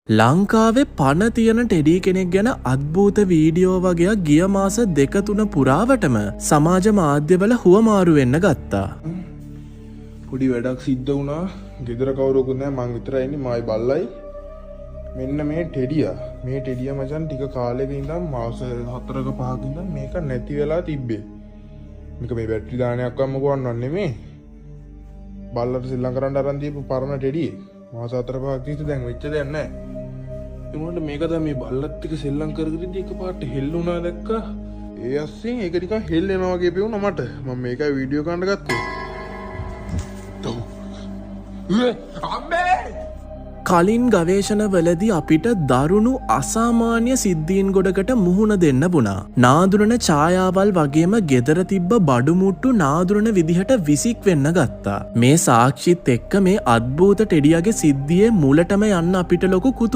ලංකාවේ පණ තියෙන ටෙඩි කෙනෙක් ගැන අද්භූත වීඩියෝ වගේක් ගිය මාස 2-3 පුරාවටම සමාජ මාධ්‍යවල හුවමාරු වෙන්න ගත්තා. පොඩි වැඩක් සිද්ධ වුණා. ගෙදර කවුරුකුත් නැහැ, මං විතරයි ඉන්නේ, මායි බල්ලයි. මෙන්න මේ ටෙඩියා මචං ටික කාලෙක ඉඳන් මාස 4ක 5ක ඉඳන් මේක නැති වෙලා තිබ්බේ. මේක මේ බැටරි දානයක් වම්ම ගවන්නව නෙමෙයි. බල්ලට සෙල්ලම් කරන්න අරන් දීපු පරණ ටෙඩියේ. මාස 4-5ක් තිස්සේ දැන් වෙච්ච දෙයක් නැහැ. ඒ මොකද මේක තමයි මේ බල්ලත් එක්ක සෙල්ලම් කරගෙනදී එකපාරට හෙල්ලුණා දැක්කා. ඒ අස්සෙන් ඒක නිකන් හෙල්ලෙනවා වගේ පෙවුණා මට. මම මේකයි වීඩියෝ ගන්න ගත්තේ. අම්මේ! කලින් ගවේෂණවලදී අපිට දරුණු අසාමාන්‍ය සිද්ධීන් ගොඩකට මුහුණ දෙන්න වුණා. නාදුරන ඡායාවල් වගේම ගෙදර තිබ්බ බඩුමුට්ටු නාදුරන විදිහට විසික් වෙන්න ගත්තා. මේ සාක්ෂිත් එක්ක මේ අද්භූත ටෙඩියාගේ සිද්ධියේ මුලටම යන්න අපිට ලොකු